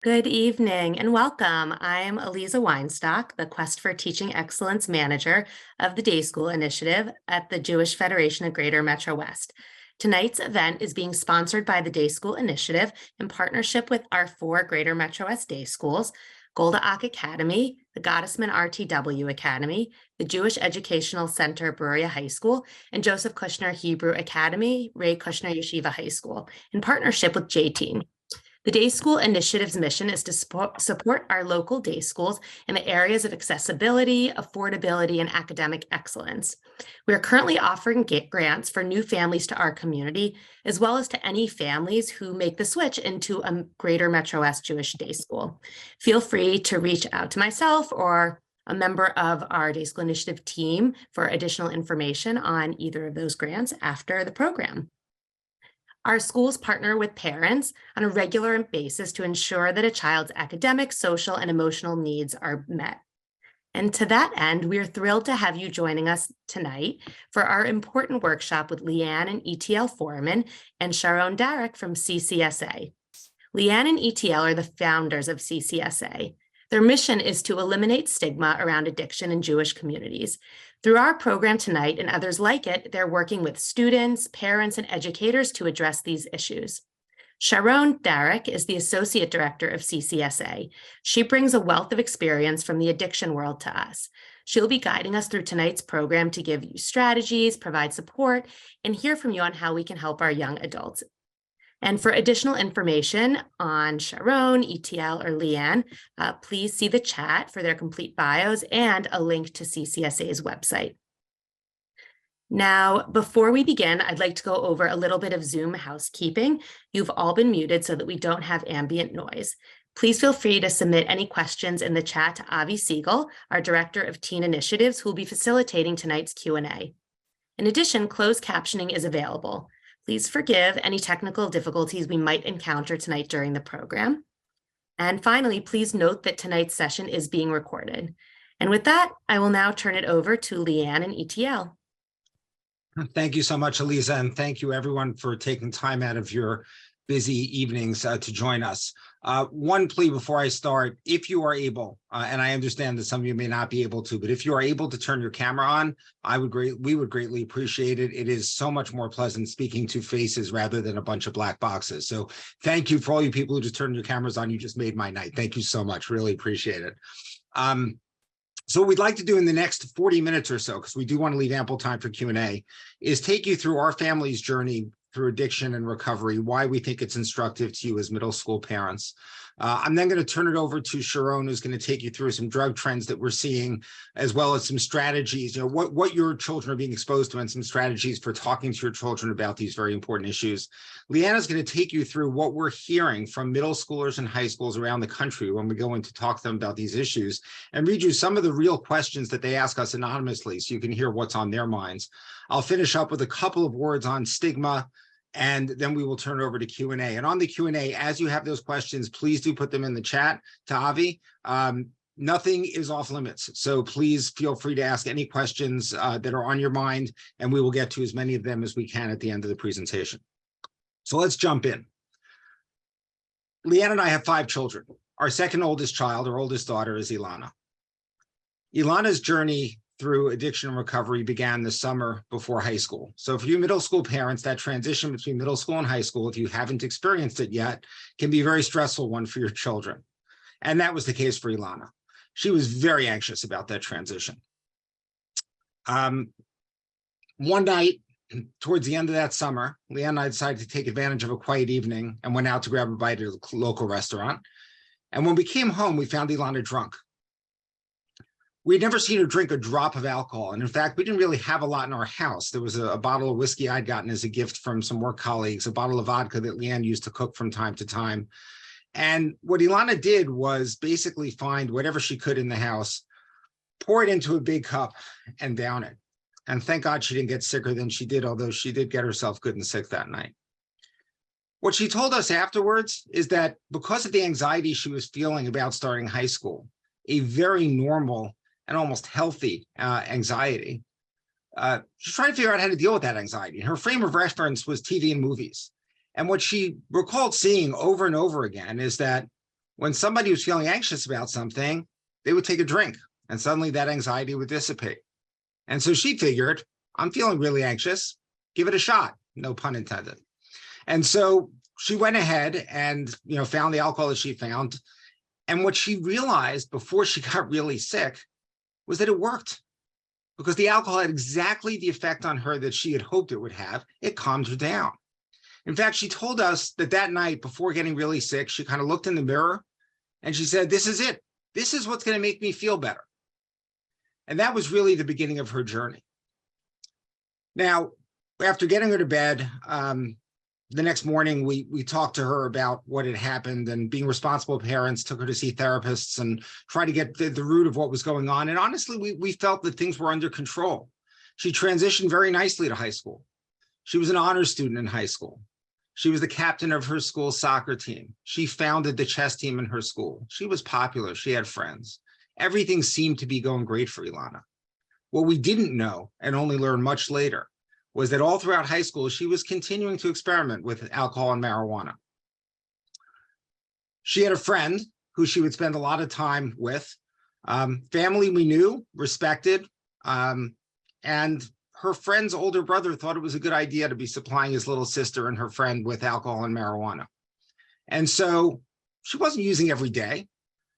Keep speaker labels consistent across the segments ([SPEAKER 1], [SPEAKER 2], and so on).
[SPEAKER 1] Good evening and welcome. I'm Eliza Weinstock, the Quest for Teaching Excellence Manager of the Day School Initiative at the Jewish Federation of Greater Metro West. Tonight's event is being sponsored by the Day School Initiative in partnership with our 4 Greater Metro West day schools, Golda Ak Academy, the Gottesman RTW Academy, the Jewish Educational Center Berea High School, and Joseph Kushner Hebrew Academy, Ray Kushner Yeshiva High School, in partnership with J-Team. The Day School Initiative's mission is to support our local day schools in the areas of accessibility, affordability, and academic excellence. We are currently offering grants for new families to our community, as well as to any families who make the switch into a Greater Metro West Jewish day school. Feel free to reach out to myself or a member of our Day School Initiative team for additional information on either of those grants after the program. Our schools partner with parents on a regular basis to ensure that a child's academic, social, and emotional needs are met. And to that end, we are thrilled to have you joining us tonight for our important workshop with Leanne and ETL Foreman and Sharon Darrick from CCSA. Leanne and ETL are the founders of CCSA. Their mission is to eliminate stigma around addiction in Jewish communities. Through our program tonight and others like it, they're working with students, parents, and educators to address these issues. Sharon Darrick is the Associate Director of CCSA. She brings a wealth of experience from the addiction world to us. She'll be guiding us through tonight's program to give you strategies, provide support, and hear from you on how we can help our young adults. And for additional information on Sharon, ETL, or Leanne, please see the chat for their complete bios and a link to CCSA's website. Now, before we begin, I'd like to go over a little bit of Zoom housekeeping. You've all been muted so that we don't have ambient noise. Please feel free to submit any questions in the chat to Avi Siegel, our Director of Teen Initiatives, who will be facilitating tonight's Q&A. In addition, closed captioning is available. Please forgive any technical difficulties we might encounter tonight during the program. And finally, please note that tonight's session is being recorded. And with that, I will now turn it over to Leanne and ETL.
[SPEAKER 2] Thank you so much, Eliza, and thank you everyone for taking time out of your busy evenings to join us. One plea before I start: if you are able, and I understand that some of you may not be able to, but if you are able to turn your camera on, we would greatly appreciate it. It is so much more pleasant speaking to faces rather than a bunch of black boxes. So thank you for all you people who just turned your cameras on. You just made my night. Thank you so much. Really appreciate it. So what we'd like to do in the next 40 minutes or so, because we do want to leave ample time for Q&A, is take you through our family's journey through addiction and recovery, why we think it's instructive to you as middle school parents. I'm then going to turn it over to Sharon, who's going to take you through some drug trends that we're seeing, as well as some strategies, what your children are being exposed to and some strategies for talking to your children about these very important issues. Leanna's going to take you through what we're hearing from middle schoolers and high schools around the country when we go in to talk to them about these issues and read you some of the real questions that they ask us anonymously so you can hear what's on their minds. I'll finish up with a couple of words on stigma, and then we will turn it over to Q&A. And on the Q&A, as you have those questions, please do put them in the chat to Avi. Nothing is off limits, so please feel free to ask any questions that are on your mind, and we will get to as many of them as we can at the end of the presentation. So let's jump in. Leanne and I have 5 children. Our second oldest child, our oldest daughter, is Ilana. Ilana's journey through addiction and recovery began the summer before high school. So for you middle school parents, that transition between middle school and high school, if you haven't experienced it yet, can be a very stressful one for your children. And that was the case for Ilana. She was very anxious about that transition. One night, towards the end of that summer, Leanne and I decided to take advantage of a quiet evening and went out to grab a bite at a local restaurant. And when we came home, we found Ilana drunk. We'd never seen her drink a drop of alcohol. And in fact, we didn't really have a lot in our house. There was a bottle of whiskey I'd gotten as a gift from some work colleagues, a bottle of vodka that Leanne used to cook from time to time. And what Ilana did was basically find whatever she could in the house, pour it into a big cup and down it. And thank God she didn't get sicker than she did, although she did get herself good and sick that night. What she told us afterwards is that because of the anxiety she was feeling about starting high school, a very normal and almost healthy anxiety, she's trying to figure out how to deal with that anxiety. And her frame of reference was TV and movies. And what she recalled seeing over and over again is that when somebody was feeling anxious about something, they would take a drink and suddenly that anxiety would dissipate. And so she figured, I'm feeling really anxious, give it a shot, no pun intended. And so she went ahead and, found the alcohol that she found. And what she realized before she got really sick was that it worked, because the alcohol had exactly the effect on her that she had hoped it would have. It calmed her down. In fact, she told us that that night before getting really sick, she kind of looked in the mirror and she said, this is it. This is what's going to make me feel better. And that was really the beginning of her journey. Now, after getting her to bed, the next morning, we talked to her about what had happened, and being responsible parents took her to see therapists and try to get the root of what was going on. And honestly, we felt that things were under control. She transitioned very nicely to high school. She was an honors student in high school. She was the captain of her school's soccer team. She founded the chess team in her school. She was popular. She had friends. Everything seemed to be going great for Ilana. What we didn't know, and only learned much later, was that all throughout high school, she was continuing to experiment with alcohol and marijuana. She had a friend who she would spend a lot of time with, family we knew, respected, and her friend's older brother thought it was a good idea to be supplying his little sister and her friend with alcohol and marijuana. And so she wasn't using every day.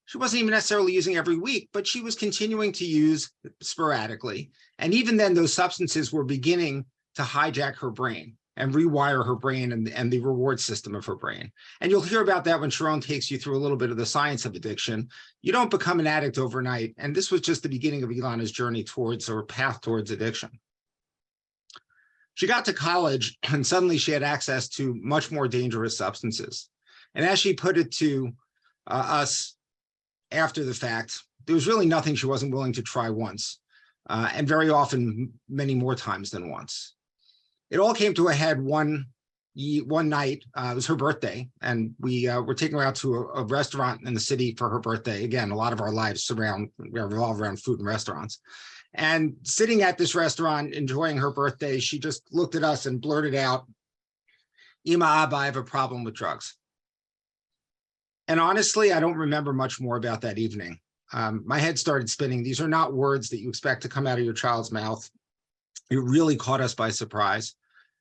[SPEAKER 2] She wasn't even necessarily using every week, but she was continuing to use sporadically. And even then, those substances were beginning to hijack her brain and rewire her brain and the reward system of her brain. And you'll hear about that when Sharon takes you through a little bit of the science of addiction. You don't become an addict overnight. And this was just the beginning of Ilana's journey towards, or path towards, addiction. She got to college and suddenly she had access to much more dangerous substances. And as she put it to us after the fact, there was really nothing she wasn't willing to try once, and very often many more times than once. It all came to a head one night. It was her birthday, and we were taking her out to a restaurant in the city for her birthday. Again, a lot of our lives revolve around food and restaurants. And sitting at this restaurant, enjoying her birthday, she just looked at us and blurted out, "Ima Abba, I have a problem with drugs." And honestly, I don't remember much more about that evening. My head started spinning. These are not words that you expect to come out of your child's mouth. It really caught us by surprise.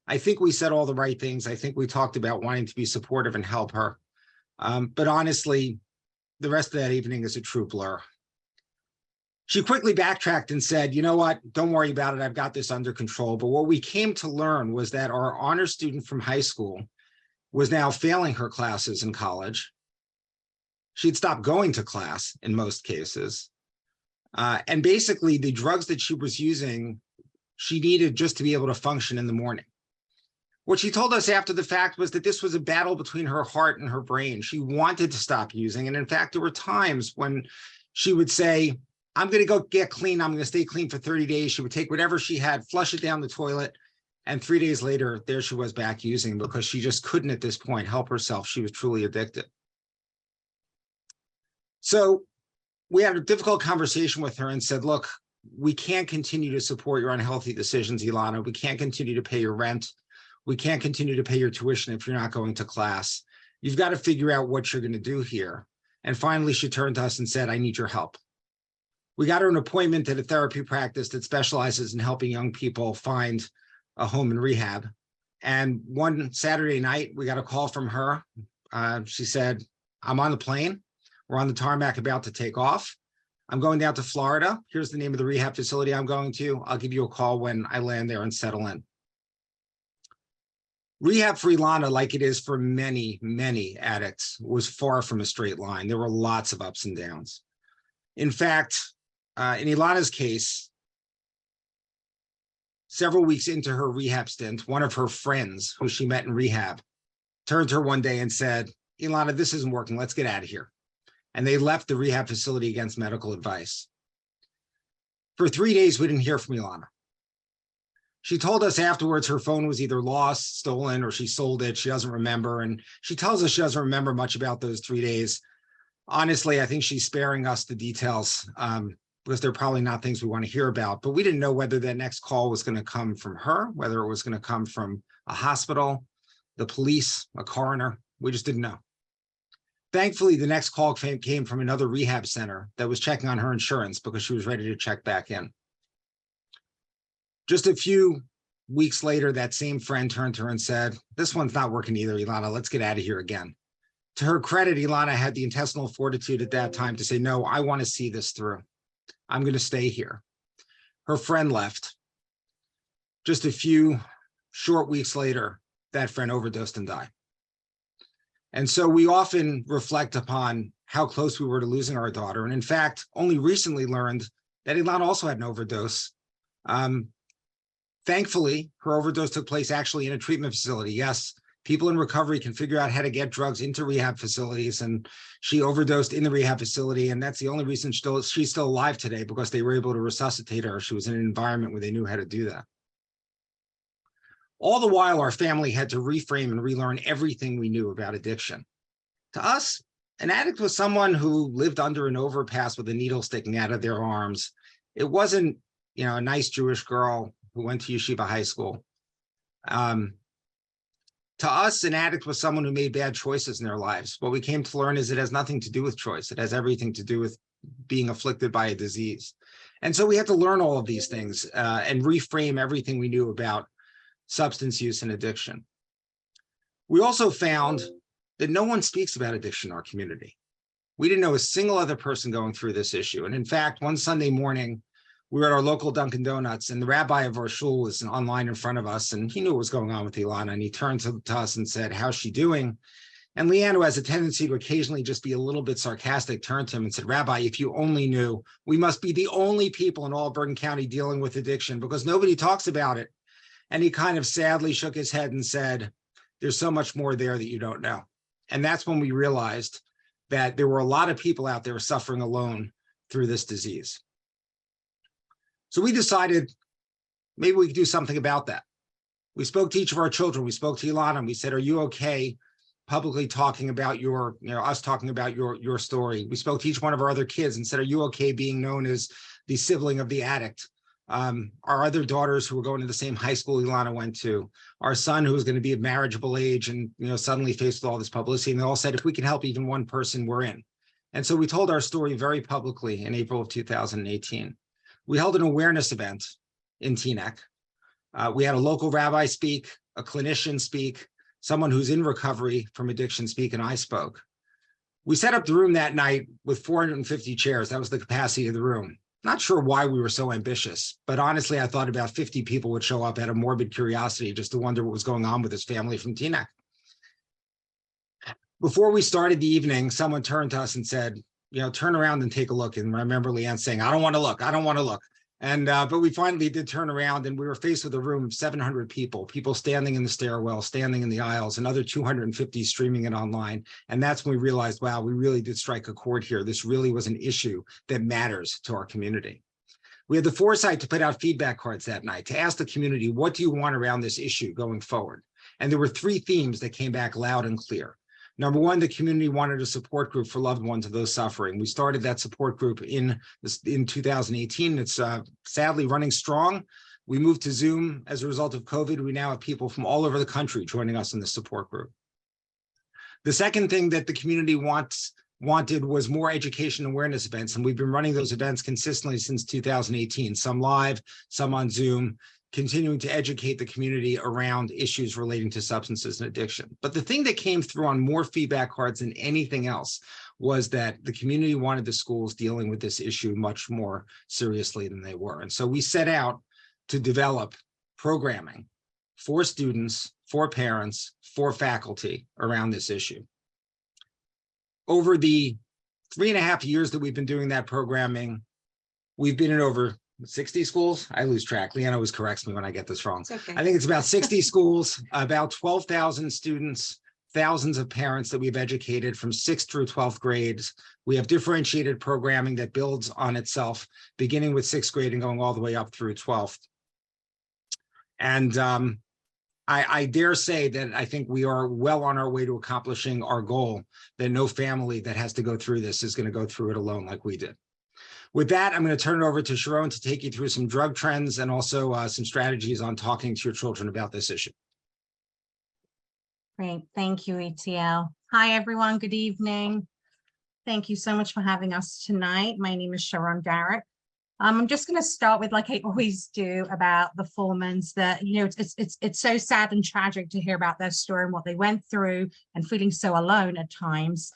[SPEAKER 2] I think we said all the right things. I think we talked about wanting to be supportive and help her. But honestly, the rest of that evening is a true blur. She quickly backtracked and said, you know what, don't worry about it. I've got this under control. But what we came to learn was that our honor student from high school was now failing her classes in college. She'd stopped going to class in most cases. And basically the drugs that she was using, she needed just to be able to function in the morning. What she told us after the fact was that this was a battle between her heart and her brain. She wanted to stop using. And in fact, there were times when she would say, I'm going to go get clean. I'm going to stay clean for 30 days. She would take whatever she had, flush it down the toilet. And 3 days later, there she was back using, because she just couldn't at this point help herself. She was truly addicted. So we had a difficult conversation with her and said, look, we can't continue to support your unhealthy decisions, Ilana. We can't continue to pay your rent. We can't continue to pay your tuition if you're not going to class. You've got to figure out what you're going to do here. And finally, she turned to us and said, I need your help. We got her an appointment at a therapy practice that specializes in helping young people find a home in rehab. And one Saturday night, we got a call from her. She said, I'm on the plane. We're on the tarmac about to take off. I'm going down to Florida. Here's the name of the rehab facility I'm going to. I'll give you a call when I land there and settle in. Rehab for Ilana, like it is for many, many addicts, was far from a straight line. There were lots of ups and downs. In fact, in Ilana's case, several weeks into her rehab stint, one of her friends who she met in rehab turned to her one day and said, Ilana, this isn't working. Let's get out of here. And they left the rehab facility against medical advice. For 3 days, we didn't hear from Ilana. She told us afterwards her phone was either lost, stolen, or she sold it. She doesn't remember. And she tells us she doesn't remember much about those 3 days. Honestly, I think she's sparing us the details because they're probably not things we want to hear about. But we didn't know whether that next call was going to come from her, whether it was going to come from a hospital, the police, a coroner. We just didn't know. Thankfully, the next call came from another rehab center that was checking on her insurance because she was ready to check back in. Just a few weeks later, that same friend turned to her and said, "This one's not working either, Ilana. Let's get out of here again." To her credit, Ilana had the intestinal fortitude at that time to say, "No, I want to see this through. I'm going to stay here." Her friend left. Just a few short weeks later, that friend overdosed and died. And so we often reflect upon how close we were to losing our daughter. And in fact, only recently learned that Ilana also had an overdose. Thankfully, her overdose took place actually in a treatment facility. Yes, people in recovery can figure out how to get drugs into rehab facilities, and she overdosed in the rehab facility. And that's the only reason she's still alive today, because they were able to resuscitate her. She was in an environment where they knew how to do that. All the while, our family had to reframe and relearn everything we knew about addiction. To us, an addict was someone who lived under an overpass with a needle sticking out of their arms. It wasn't, a nice Jewish girl who went to yeshiva high school. To us, an addict was someone who made bad choices in their lives. What we came to learn is it has nothing to do with choice. It has everything to do with being afflicted by a disease. And so we had to learn all of these things and reframe everything we knew about substance use and addiction. We also found that no one speaks about addiction in our community. We didn't know a single other person going through this issue. And in fact, one Sunday morning, we were at our local Dunkin' Donuts, and the rabbi of our shul was online in front of us, and he knew what was going on with Ilana, and he turned to us and said, "How's she doing?" And Leanne, who has a tendency to occasionally just be a little bit sarcastic, turned to him and said, "Rabbi, if you only knew, we must be the only people in all of Bergen County dealing with addiction, because nobody talks about it." And he kind of sadly shook his head and said, "There's so much more there that you don't know." And that's when we realized that there were a lot of people out there suffering alone through this disease. So we decided maybe we could do something about that. We spoke to each of our children. We spoke to Ilana, and we said, "Are you okay publicly talking about us talking about your story?" We spoke to each one of our other kids and said, "Are you okay being known as the sibling of the addict?" Our other daughters who were going to the same high school Ilana went to, our son who was going to be of marriageable age and suddenly faced with all this publicity, and they all said, if we can help even one person, we're in. And so we told our story very publicly in April of 2018. We held an awareness event in Teaneck. We had a local rabbi speak, a clinician speak, someone who's in recovery from addiction speak, and I spoke. We set up the room that night with 450 chairs. That was the capacity of the room. Not sure why we were so ambitious, but honestly, I thought about 50 people would show up out of morbid curiosity just to wonder what was going on with his family from Teaneck. Before we started the evening, someone turned to us and said, turn around and take a look. And I remember Leanne saying, "I don't want to look. I don't want to look." And but we finally did turn around, and we were faced with a room of 700 people standing in the stairwell, standing in the aisles, another 250 streaming it online. And that's when we realized, wow, we really did strike a chord here. This really was an issue that matters to our community. We had the foresight to put out feedback cards that night to ask the community, what do you want around this issue going forward? And there were 3 themes that came back loud and clear. Number one, the community wanted a support group for loved ones of those suffering. We started that support group in 2018. It's sadly running strong. We moved to Zoom as a result of COVID. We now have people from all over the country joining us in the support group. The second thing that the community wanted was more education awareness events, and we've been running those events consistently since 2018, some live, some on Zoom, continuing to educate the community around issues relating to substances and addiction. But the thing that came through on more feedback cards than anything else was that the community wanted the schools dealing with this issue much more seriously than they were. And so we set out to develop programming for students, for parents, for faculty around this issue. Over the 3.5 years that we've been doing that programming, we've been in over 60 schools. I lose track. Leanna always corrects me when I get this wrong.
[SPEAKER 3] Okay.
[SPEAKER 2] I think it's about 60 schools, about 12,000 students, thousands of parents that we've educated from 6th through 12th grades. We have differentiated programming that builds on itself, beginning with 6th grade and going all the way up through 12th. And I dare say that I think we are well on our way to accomplishing our goal, that no family that has to go through this is going to go through it alone like we did. With that, I'm going to turn it over to Sharon to take you through some drug trends and also some strategies on talking to your children about this issue.
[SPEAKER 3] Great. Thank you, ETL. Hi, everyone. Good evening. Thank you so much for having us tonight. My name is Sharon Garrett. I'm just going to start with, like I always do, about the Foremans. That, you know, it's so sad and tragic to hear about their story and what they went through, and feeling so alone at times.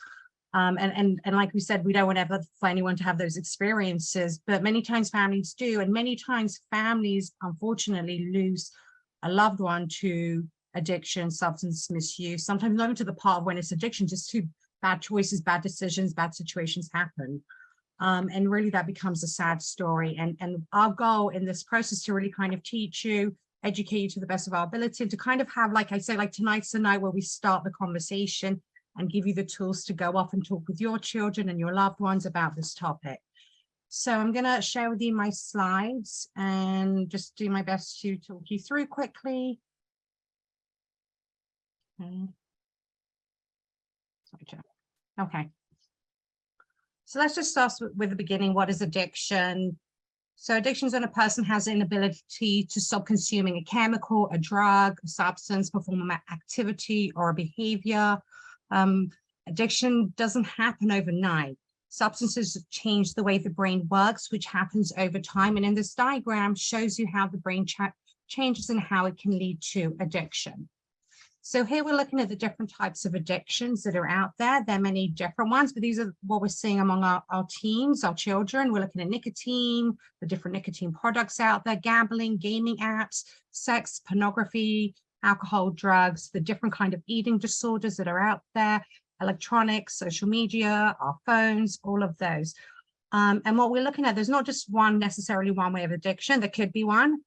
[SPEAKER 3] And like we said, we don't want ever for anyone to have those experiences, but many times families do, and many times families unfortunately lose a loved one to addiction, substance misuse, sometimes not even to the part of when it's addiction, just to bad choices, bad decisions, bad situations happen. And really that becomes a sad story. And our goal in this process to really kind of teach you, educate you to the best of our ability, and to kind of have, like I say, like tonight's the night where we start the conversation and give you the tools to go off and talk with your children and your loved ones about this topic. So I'm going to share with you my slides and just do my best to talk you through quickly. Okay. Okay. So let's just start with the beginning. What is addiction? So addiction is when a person has an inability to stop consuming a chemical, a drug, a substance, perform an activity or a behavior. Addiction doesn't happen overnight. Substances change the way the brain works, which happens over time. And in this diagram shows you how the brain changes and how it can lead to addiction. So here we're looking at the different types of addictions that are out there. There are many different ones, but these are what we're seeing among our teens, our children. We're looking at nicotine, the different nicotine products out there, gambling, gaming apps, sex, pornography, alcohol, drugs, the different kind of eating disorders that are out there, electronics, social media, our phones, all of those. And what we're looking at, there's not just necessarily one way of addiction. There could be one.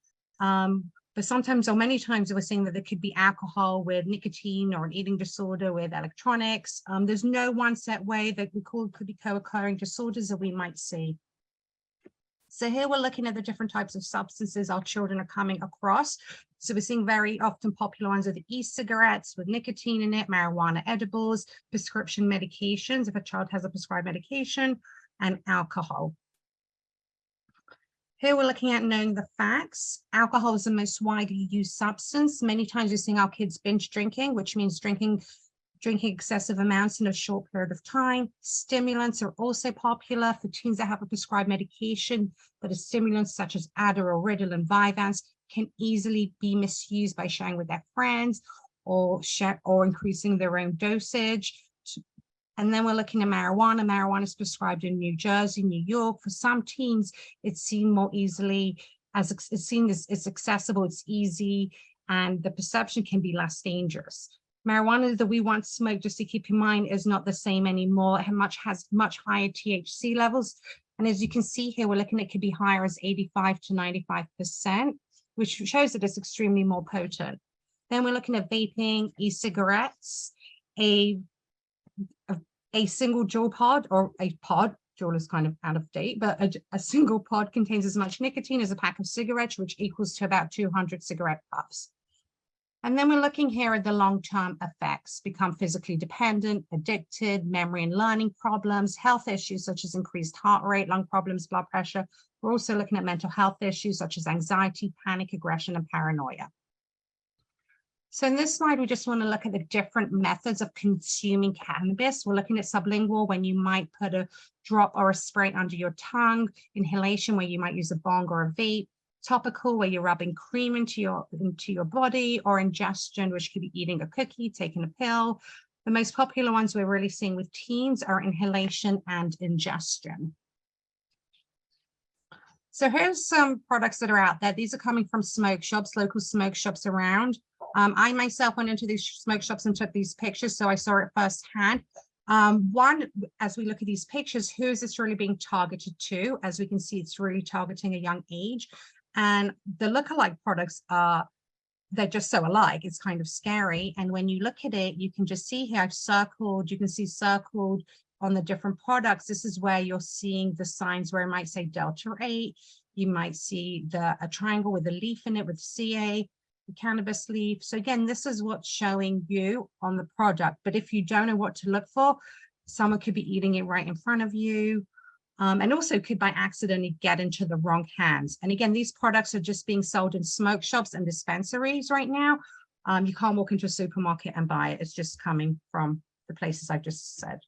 [SPEAKER 3] But sometimes, or many times, we're seeing that there could be alcohol with nicotine, or an eating disorder with electronics. There's no one set way that we call could be co-occurring disorders that we might see. So here we're looking at the different types of substances our children are coming across. So we're seeing very often popular ones are the e-cigarettes with nicotine in it, marijuana edibles, prescription medications, if a child has a prescribed medication, and alcohol. Here we're looking at knowing the facts. Alcohol is the most widely used substance. Many times we're seeing our kids binge drinking, which means drinking excessive amounts in a short period of time. Stimulants are also popular for teens that have a prescribed medication, but stimulants such as Adderall, Ritalin, Vyvanse can easily be misused by sharing with their friends or increasing their own dosage. And then we're looking at marijuana. Marijuana is prescribed in New Jersey, New York. For some teens, it's seen more easily as it's seen as it's accessible, it's easy, and the perception can be less dangerous. Marijuana that we once smoked, just to keep in mind, is not the same anymore. It has much higher THC levels. And as you can see here, we're looking at it could be higher as 85 to 95%, which shows that it's extremely more potent. Then we're looking at vaping, e-cigarettes, a single Juul pod, or a pod, Juul is kind of out of date, but a single pod contains as much nicotine as a pack of cigarettes, which equals to about 200 cigarette puffs. And then we're looking here at the long-term effects: become physically dependent, addicted, memory and learning problems, health issues such as increased heart rate, lung problems, blood pressure. We're also looking at mental health issues such as anxiety, panic, aggression, and paranoia. So in this slide, we just want to look at the different methods of consuming cannabis. We're looking at sublingual, when you might put a drop or a spray under your tongue; inhalation, where you might use a bong or a vape; topical, where you're rubbing cream into your body; or ingestion, which could be eating a cookie, taking a pill. The most popular ones we're really seeing with teens are inhalation and ingestion. So here's some products that are out there. These are coming from smoke shops, local smoke shops around. I myself went into these smoke shops and took these pictures, so I saw it firsthand. One, as we look at these pictures, who is this really being targeted to? As we can see, it's really targeting a young age. And the lookalike products they're just so alike, it's kind of scary. And when you look at it, you can just see here, you can see circled on the different products. This is where you're seeing the signs where it might say Delta 8. You might see a triangle with a leaf in it with CA, the cannabis leaf. So again, this is what's showing you on the product. But if you don't know what to look for, someone could be eating it right in front of you. And also could by accident get into the wrong hands. And again, these products are just being sold in smoke shops and dispensaries right now. You can't walk into a supermarket and buy it. It's just coming from the places I just said.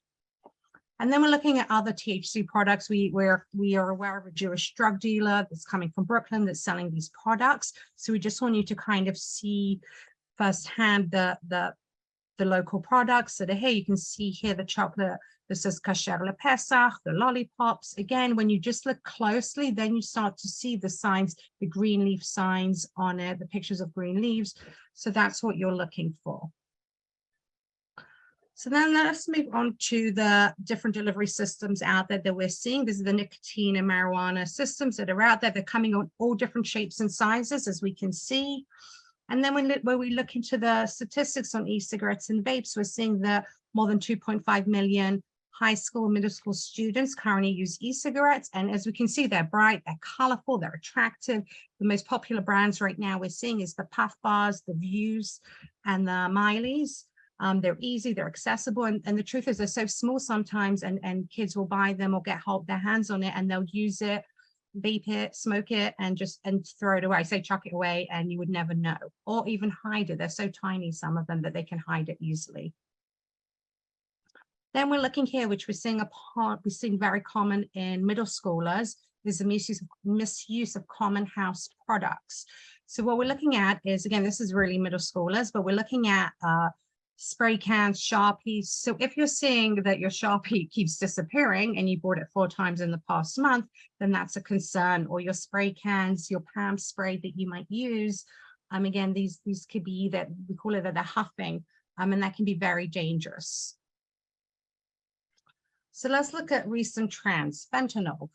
[SPEAKER 3] And then we're looking at other THC products. We are aware of a Jewish drug dealer that's coming from Brooklyn that's selling these products. So we just want you to kind of see firsthand the local products that are here. You can see here the chocolate that says Kasher LePesach, the lollipops. Again, when you just look closely, then you start to see the signs, the green leaf signs on it, the pictures of green leaves. So that's what you're looking for. So then let's move on to the different delivery systems out there that we're seeing. These are the nicotine and marijuana systems that are out there. They're coming on all different shapes and sizes, as we can see. And then when we look into the statistics on e-cigarettes and vapes, we're seeing that more than 2.5 million high school and middle school students currently use e-cigarettes. And as we can see, they're bright, they're colorful, they're attractive. The most popular brands right now we're seeing is the Puff Bars, the Views, and the Mileys. They're easy, they're accessible, and the truth is they're so small sometimes, and kids will buy them or hold their hands on it and they'll use it, vape it, smoke it, and throw it away, say chuck it away, and you would never know, or even hide it. They're so tiny, some of them, that they can hide it easily. Then we're looking here, which we're seeing very common in middle schoolers, is the misuse of common house products. So what we're looking at is, again, this is really middle schoolers, but we're looking at spray cans, Sharpies. So if you're seeing that your Sharpie keeps disappearing and you bought it 4 times in the past month, then that's a concern. Or your spray cans, your Pam spray that you might use. Again, these could be that we call it that they're huffing, and that can be very dangerous. So let's look at recent trends. Fentanyl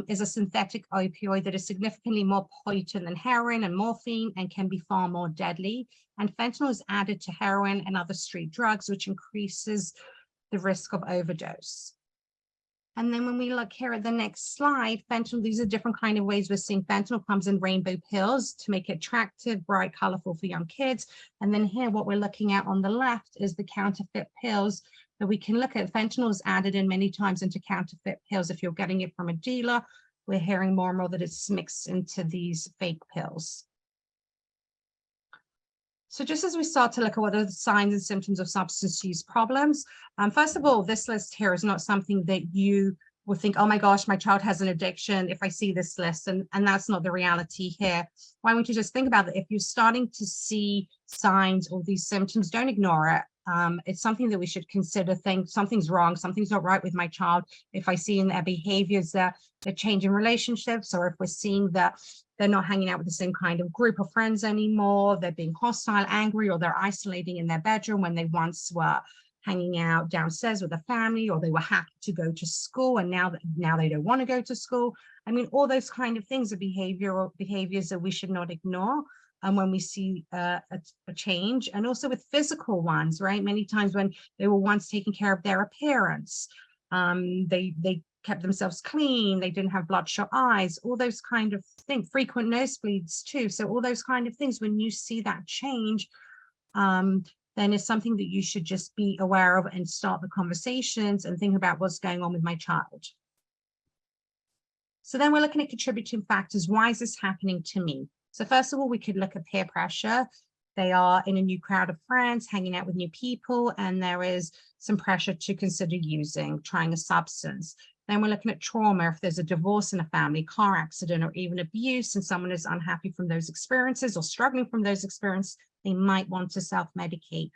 [SPEAKER 3] is a synthetic opioid that is significantly more potent than heroin and morphine and can be far more deadly. And fentanyl is added to heroin and other street drugs, which increases the risk of overdose. And then when we look here at the next slide, fentanyl, these are different kind of ways we're seeing fentanyl comes in rainbow pills to make it attractive, bright, colorful for young kids. And then here, what we're looking at on the left is the counterfeit pills that we can look at. Fentanyl is added in many times into counterfeit pills. If you're getting it from a dealer, we're hearing more and more that it's mixed into these fake pills. So just as we start to look at what are the signs and symptoms of substance use problems, first of all, this list here is not something that you will think, oh my gosh, my child has an addiction if I see this list, and that's not the reality here. Why don't you just think about it? If you're starting to see signs or these symptoms, don't ignore it. It's something that we should consider, think something's wrong, something's not right with my child. If I see in their behaviors that they're changing relationships, or if we're seeing that they're not hanging out with the same kind of group of friends anymore, they're being hostile, angry, or they're isolating in their bedroom when they once were hanging out downstairs with a family, or they were happy to go to school and now they don't want to go to school. I mean, all those kind of things are behaviors that we should not ignore. When we see a change, and also with physical ones, right? Many times when they were once taking care of their appearance, they kept themselves clean, they didn't have bloodshot eyes, all those kind of things, frequent nosebleeds too. So all those kind of things, when you see that change, then it's something that you should just be aware of and start the conversations and think about what's going on with my child. So then we're looking at contributing factors. Why is this happening to me? So first of all, we could look at peer pressure. They are in a new crowd of friends, hanging out with new people, and there is some pressure to consider trying a substance. Then we're looking at trauma. If there's a divorce in a family, car accident, or even abuse, and someone is unhappy from those experiences or struggling from those experiences, they might want to self-medicate.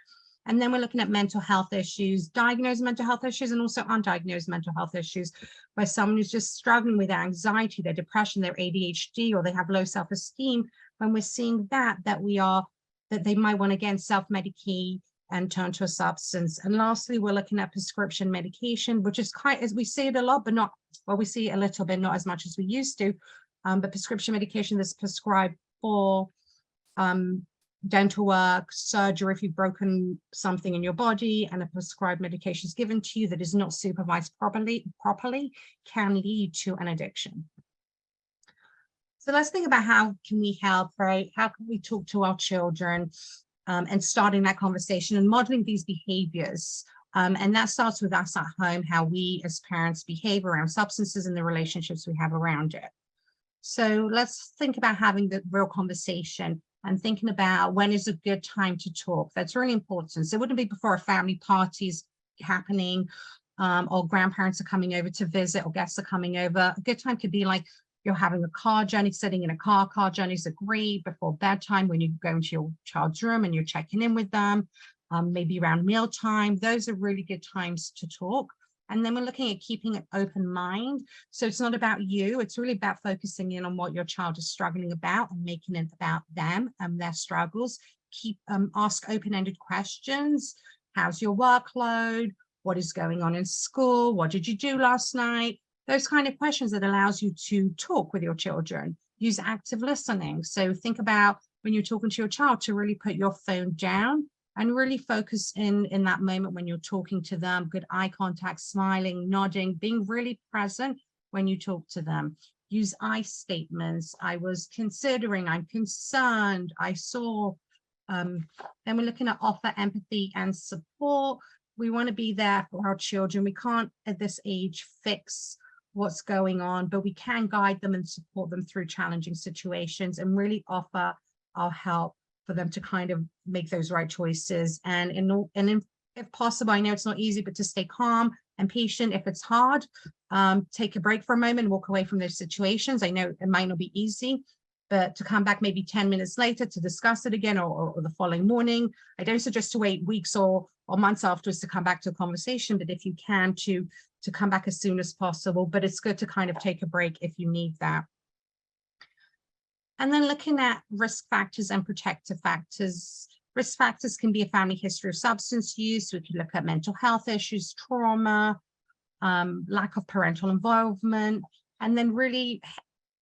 [SPEAKER 3] And then we're looking at mental health issues, diagnosed mental health issues, and also undiagnosed mental health issues, where someone who's just struggling with their anxiety, their depression, their ADHD, or they have low self-esteem. When we're seeing that they might want to again self-medicate and turn to a substance. And lastly, we're looking at prescription medication, which is as we see it a lot, but not, well, we see it a little bit, not as much as we used to, but prescription medication that's prescribed for dental work, surgery, if you've broken something in your body, and a prescribed medication is given to you that is not supervised properly can lead to an addiction. So let's think about how can we help, right? How can we talk to our children and starting that conversation and modeling these behaviors? And that starts with us at home, how we as parents behave around substances and the relationships we have around it. So let's think about having the real conversation. and thinking about when is a good time to talk. That's really important. So it wouldn't be before a family party is happening, or grandparents are coming over to visit, or guests are coming over. A good time could be like you're having a car journey, sitting in a car. Car journeys are great before bedtime when you go into your child's room and you're checking in with them, maybe around mealtime. Those are really good times to talk. And then we're looking at keeping an open mind. So it's not about you, it's really about focusing in on what your child is struggling about and making it about them and their struggles. Ask open-ended questions. How's your workload? What is going on in school? What did you do last night? Those kind of questions that allows you to talk with your children. Use active listening. So think about when you're talking to your child to really put your phone down and really focus in that moment when you're talking to them. Good eye contact, smiling, nodding, being really present when you talk to them. Use I statements. I was considering, I'm concerned, I saw. Then we're looking at offer empathy and support. We want to be there for our children. We can't at this age fix what's going on, but we can guide them and support them through challenging situations and really offer our help for them to kind of make those right choices. And if possible, I know it's not easy, but to stay calm and patient. If it's hard, take a break for a moment, walk away from those situations. I know it might not be easy, but to come back maybe 10 minutes later to discuss it again, or the following morning. I don't suggest to wait weeks or months afterwards to come back to a conversation, but if you can, to come back as soon as possible. But it's good to kind of take a break if you need that. And then looking at risk factors and protective factors. Risk factors can be a family history of substance use. We could look at mental health issues, trauma, lack of parental involvement, and then really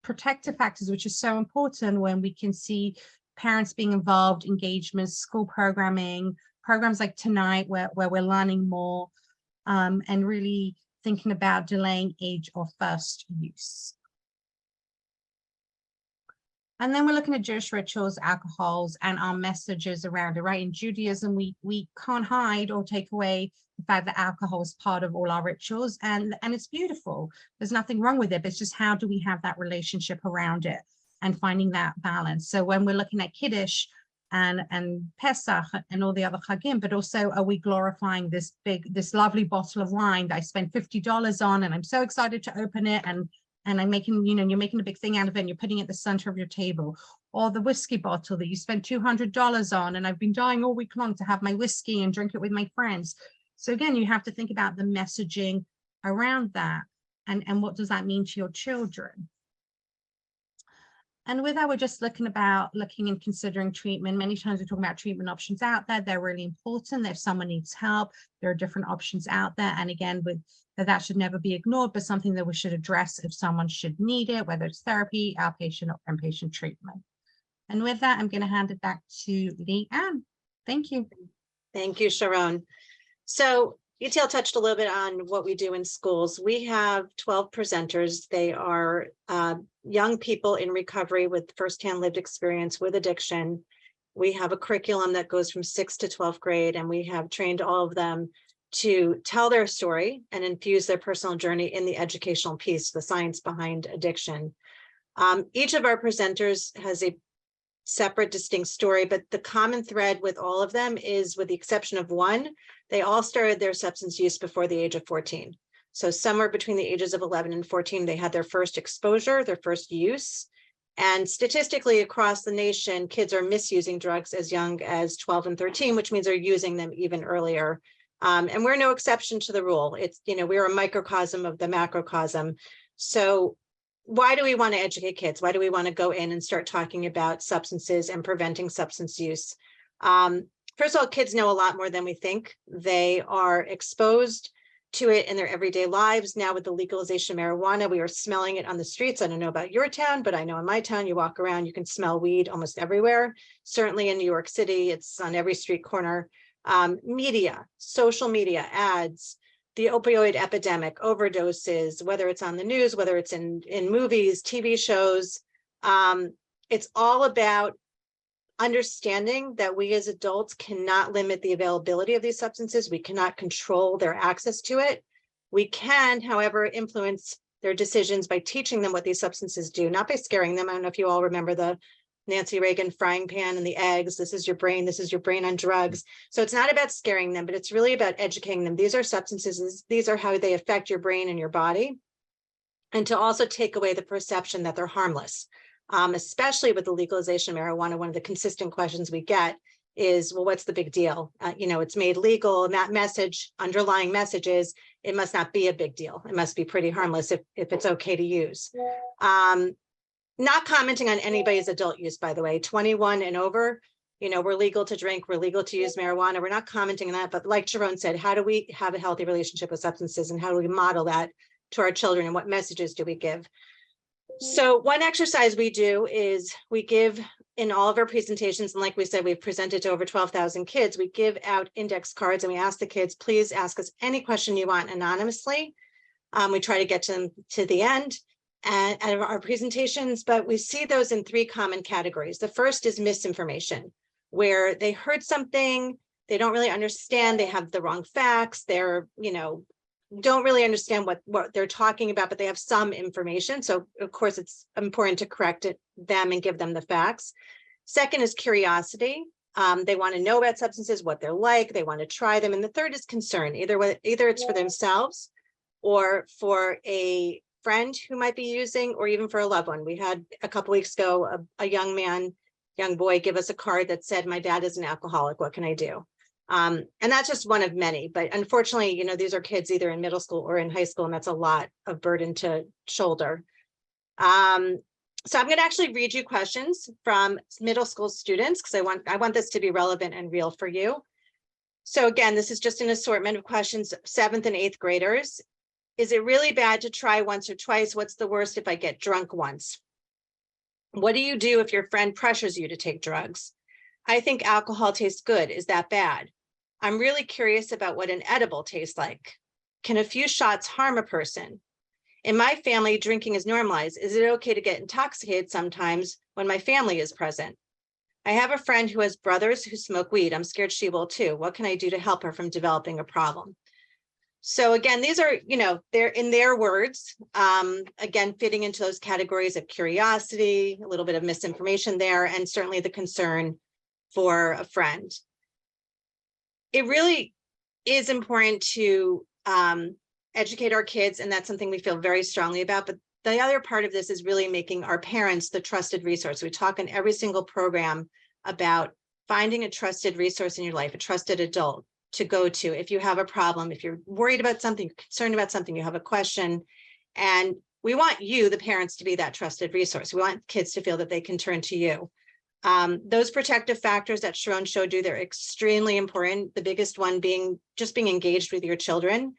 [SPEAKER 3] protective factors, which is so important when we can see parents being involved, engagements, school programming, programs like Tonight, where we're learning more, and really thinking about delaying age of first use. And then we're looking at Jewish rituals, alcohols, and our messages around it, right? In Judaism, we can't hide or take away the fact that alcohol is part of all our rituals, and it's beautiful. There's nothing wrong with it, but it's just how do we have that relationship around it and finding that balance. So when we're looking at Kiddush and Pesach and all the other Chagim, but also are we glorifying this lovely bottle of wine that I spent $50 on, and I'm so excited to open it, and I'm making, you're making a big thing out of it and you're putting it at the center of your table, or the whiskey bottle that you spent $200 on, and I've been dying all week long to have my whiskey and drink it with my friends. So again, you have to think about the messaging around that, and what does that mean to your children? And with that, we're just looking and considering treatment. Many times we talk about treatment options out there. They're really important. If someone needs help, there are different options out there. And again, that should never be ignored, but something that we should address if someone should need it, whether it's therapy, outpatient, or inpatient treatment. And with that, I'm going to hand it back to Leanne. Thank you.
[SPEAKER 4] Thank you, Sharon. So ETL touched a little bit on what we do in schools. We have 12 presenters. They are young people in recovery with firsthand lived experience with addiction. We have a curriculum that goes from 6th to 12th grade, and we have trained all of them to tell their story and infuse their personal journey in the educational piece, the science behind addiction. Each of our presenters has a separate, distinct story, but the common thread with all of them is, with the exception of one, they all started their substance use before the age of 14. So somewhere between the ages of 11 and 14, they had their first exposure, their first use. And statistically across the nation, kids are misusing drugs as young as 12 and 13, which means they're using them even earlier. And we're no exception to the rule. It's, we're a microcosm of the macrocosm. So why do we want to educate kids? Why do we want to go in and start talking about substances and preventing substance use? First of all, kids know a lot more than we think. They are exposed to it in their everyday lives. Now with the legalization of marijuana, we are smelling it on the streets. I don't know about your town, but I know in my town, you walk around, you can smell weed almost everywhere. Certainly in New York City, it's on every street corner. Media, social media, ads, the opioid epidemic, overdoses, whether it's on the news, whether it's in movies, TV shows. It's all about understanding that we as adults cannot limit the availability of these substances. We cannot control their access to it. We can, however, influence their decisions by teaching them what these substances do, not by scaring them. I don't know if you all remember the Nancy Reagan frying pan and the eggs. This is your brain. This is your brain on drugs. So it's not about scaring them, but it's really about educating them. These are substances. These are how they affect your brain and your body. And to also take away the perception that they're harmless, especially with the legalization of marijuana. One of the consistent questions we get is, well, what's the big deal? It's made legal, and that message, underlying message is, it must not be a big deal. It must be pretty harmless if it's okay to use. Not commenting on anybody's adult use, by the way, 21 and over, we're legal to drink, we're legal to use marijuana. We're not commenting on that, but like Sharon said, how do we have a healthy relationship with substances, and how do we model that to our children, and what messages do we give? So one exercise we do is we give in all of our presentations, and like we said, we've presented to over 12,000 kids, we give out index cards and we ask the kids, please ask us any question you want anonymously. We try to get to them to the end and of our presentations, but we see those in 3 common categories. The first is misinformation, where they heard something, they don't really understand, they have the wrong facts, they're, don't really understand what they're talking about, but they have some information. So of course it's important to correct them and give them the facts. Second is curiosity. They want to know about substances, what they're like, they want to try them. And the third is concern, either it's for themselves or for a friend who might be using, or even for a loved one. We had a couple weeks ago, a young boy give us a card that said, my dad is an alcoholic, what can I do? And that's just one of many, but unfortunately, these are kids either in middle school or in high school, and that's a lot of burden to shoulder. So I'm going to actually read you questions from middle school students, because I want this to be relevant and real for you. So again, this is just an assortment of questions, 7th and 8th graders. Is it really bad to try once or twice? What's the worst if I get drunk once? What do you do if your friend pressures you to take drugs? I think alcohol tastes good. Is that bad? I'm really curious about what an edible tastes like. Can a few shots harm a person? In my family, drinking is normalized. Is it okay to get intoxicated sometimes when my family is present? I have a friend who has brothers who smoke weed. I'm scared she will too. What can I do to help her from developing a problem? So again, these are, they're in their words, again, fitting into those categories of curiosity, a little bit of misinformation there, and certainly the concern for a friend. It really is important to educate our kids, and that's something we feel very strongly about. But the other part of this is really making our parents the trusted resource. We talk in every single program about finding a trusted resource in your life, a trusted adult to go to if you have a problem, if you're worried about something, concerned about something, you have a question. And we want you, the parents, to be that trusted resource. We want kids to feel that they can turn to you. Those protective factors that Sharon showed you, they're extremely important. The biggest one being just being engaged with your children.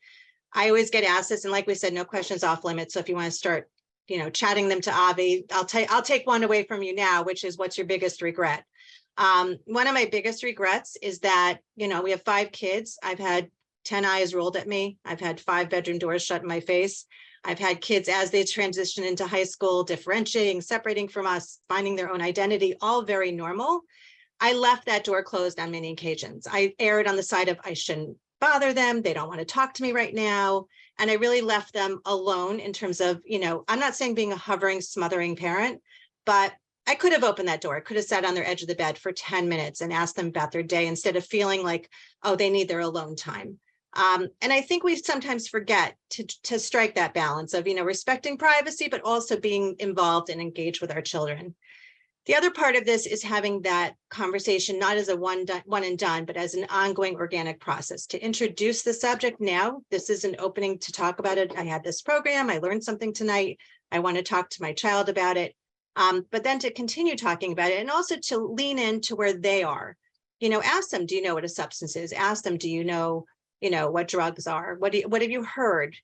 [SPEAKER 4] I always get asked this, and like we said, no questions off limits. So if you want to start, chatting them to Avi, I'll take one away from you now, which is, what's your biggest regret? One of my biggest regrets is that, we have 5 kids. I've had 10 eyes rolled at me. I've had 5 bedroom doors shut in my face. I've had kids as they transition into high school, differentiating, separating from us, finding their own identity, all very normal. I left that door closed on many occasions. I erred on the side of, I shouldn't bother them. They don't want to talk to me right now. And I really left them alone in terms of, I'm not saying being a hovering, smothering parent, but I could have opened that door. I could have sat on their edge of the bed for 10 minutes and asked them about their day, instead of feeling like, oh, they need their alone time. And I think we sometimes forget to strike that balance of, respecting privacy, but also being involved and engaged with our children. The other part of this is having that conversation, not as a one and done, but as an ongoing organic process to introduce the subject. Now, this is an opening to talk about it. I had this program. I learned something tonight. I want to talk to my child about it. But then to continue talking about it, and also to lean into where they are. Ask them, do you know what a substance is? Ask them, do you know what drugs are? What have you heard?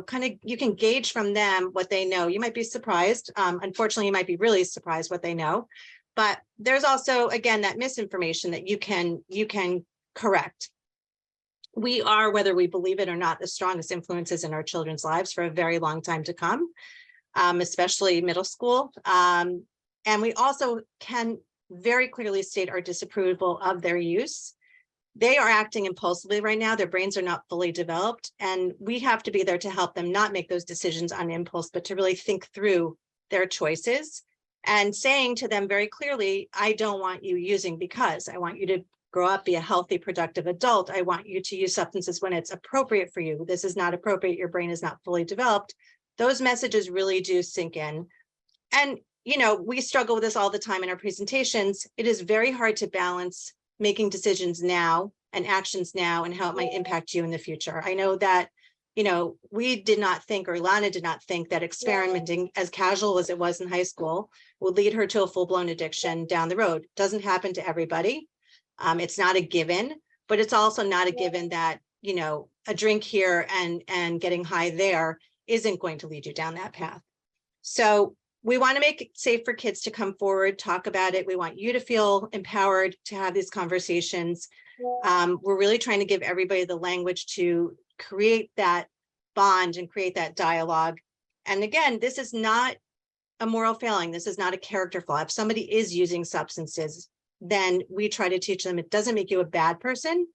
[SPEAKER 4] Kind of, you can gauge from them what they know. You might be surprised. Unfortunately, you might be really surprised what they know. But there's also, again, that misinformation that you can correct. We are, whether we believe it or not, the strongest influences in our children's lives for a very long time to come, especially middle school. And we also can very clearly state our disapproval of their use. They are acting impulsively right now. Their brains are not fully developed, and we have to be there to help them not make those decisions on impulse, but to really think through their choices and saying to them very clearly, I don't want you using because I want you to grow up, be a healthy, productive adult. I want you to use substances when it's appropriate for you. This is not appropriate. Your brain is not fully developed. Those messages really do sink in. And, you know, we struggle with this all the time in our presentations. It is very hard to balance making decisions now and actions now and how it might impact you in the future. I know that, you know, we did not think, or Lana did not think, that experimenting, as casual as it was in high school, would lead her to a full-blown addiction down the road. Doesn't happen to everybody. It's not a given, but it's also not a given that, you know, a drink here and getting high there isn't going to lead you down that path. So we want to make it safe for kids to come forward, talk about it. We want you to feel empowered to have these conversations. We're really trying to give everybody the language to create that bond and create that dialogue. And again, this is not a moral failing. This is not a character flaw. If somebody is using substances, then we try to teach them it doesn't make you a bad person,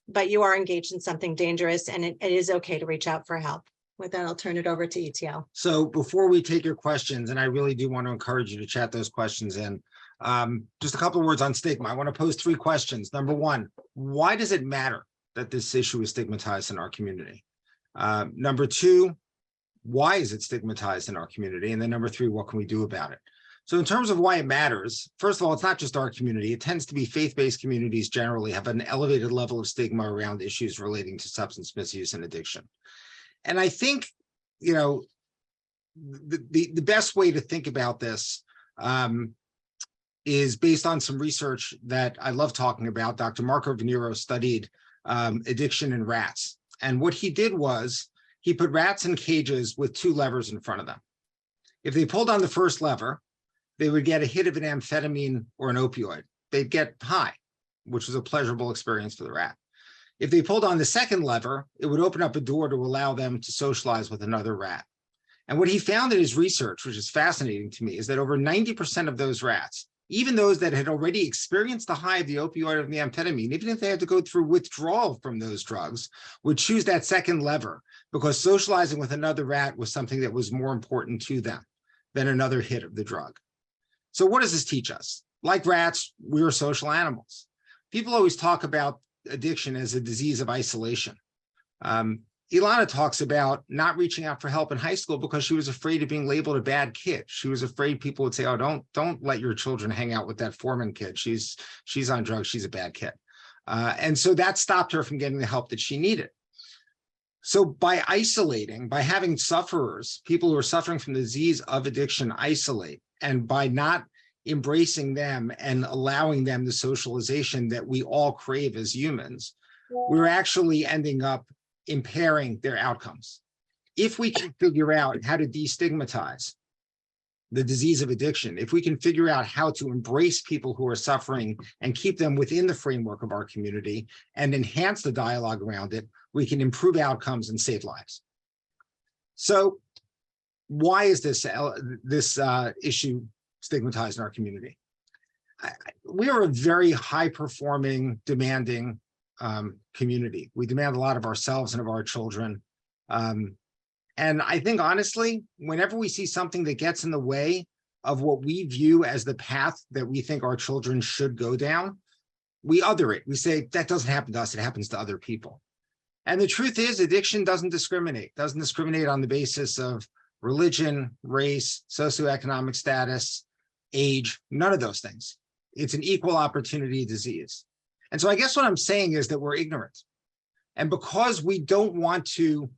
[SPEAKER 4] but you are engaged in something dangerous, and it is okay to reach out for help. With that, I'll turn it over to ETL.
[SPEAKER 2] So before we take your questions, and I really do want to encourage you to chat those questions in, just a couple of words on stigma. I want to pose 3 questions. Number 1, why does it matter that this issue is stigmatized in our community? Number 2, why is it stigmatized in our community? And then number 3, what can we do about it? So in terms of why it matters, first of all, it's not just our community. It tends to be faith-based communities generally have an elevated level of stigma around issues relating to substance misuse and addiction. And I think, you know, the best way to think about this is based on some research that I love talking about. Dr. Marco Venero studied addiction in rats. And what he did was he put rats in cages with 2 levers in front of them. If they pulled on the first lever, they would get a hit of an amphetamine or an opioid. They'd get high, which was a pleasurable experience for the rat. If they pulled on the second lever, it would open up a door to allow them to socialize with another rat. And what he found in his research, which is fascinating to me, is that over 90% of those rats, even those that had already experienced the high of the opioid and the amphetamine, even if they had to go through withdrawal from those drugs, would choose that second lever because socializing with another rat was something that was more important to them than another hit of the drug. So what does this teach us? Like rats, we're social animals. People always talk about addiction as a disease of isolation. Ilana talks about not reaching out for help in high school because she was afraid of being labeled a bad kid. She was afraid people would say, oh, don't let your children hang out with that Foreman kid. She's on drugs, she's a bad kid. And so that stopped her from getting the help that she needed. So by isolating, by having sufferers, people who are suffering from the disease of addiction isolate, and by not embracing them and allowing them the socialization that we all crave as humans, we're actually ending up impairing their outcomes. If we can figure out how to destigmatize the disease of addiction, if we can figure out how to embrace people who are suffering and keep them within the framework of our community and enhance the dialogue around it, we can improve outcomes and save lives. So why is this issue stigmatized in our community? We are a very high-performing, demanding community. We demand a lot of ourselves and of our children. And I think, honestly, whenever we see something that gets in the way of what we view as the path that we think our children should go down, we other it. We say, that doesn't happen to us, it happens to other people. And the truth is, addiction doesn't discriminate on the basis of religion, race, socioeconomic status, age, none of those things. It's an equal opportunity disease. And so I guess what I'm saying is that we're ignorant. And because we don't want to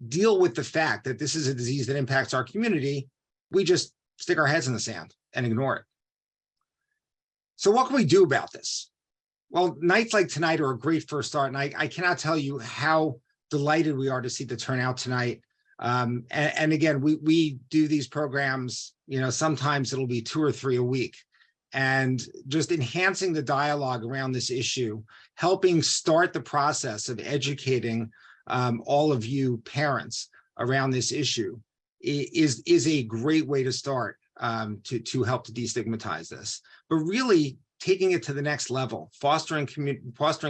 [SPEAKER 2] deal with the fact that this is a disease that impacts our community, we just stick our heads in the sand and ignore it. So what can we do about this? Well, nights like tonight are a great first start. And I cannot tell you how delighted we are to see the turnout tonight. And again, we do these programs, you know, sometimes it'll be 2 or 3 a week. And just enhancing the dialogue around this issue, helping start the process of educating all of you parents around this issue is a great way to start to help to destigmatize this. But really, taking it to the next level, fostering